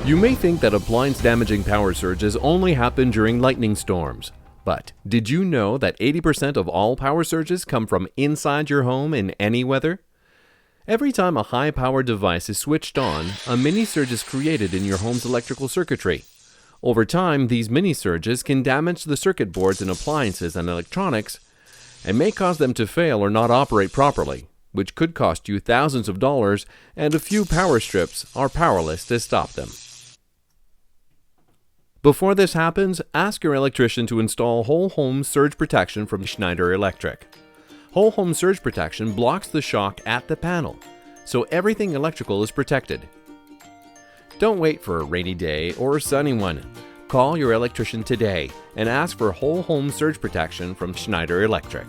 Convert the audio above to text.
You may think that appliance-damaging power surges only happen during lightning storms. But did you know that 80% of all power surges come from inside your home in any weather? Every time a high-powered device is switched on, a mini-surge is created in your home's electrical circuitry. Over time, these mini-surges can damage the circuit boards in appliances and electronics and may cause them to fail or not operate properly, which could cost you thousands of dollars, and a few power strips are powerless to stop them. Before this happens, ask your electrician to install Whole Home Surge Protection from Schneider Electric. Whole Home Surge Protection blocks the shock at the panel, so everything electrical is protected. Don't wait for a rainy day or a sunny one. Call your electrician today and ask for Whole Home Surge Protection from Schneider Electric.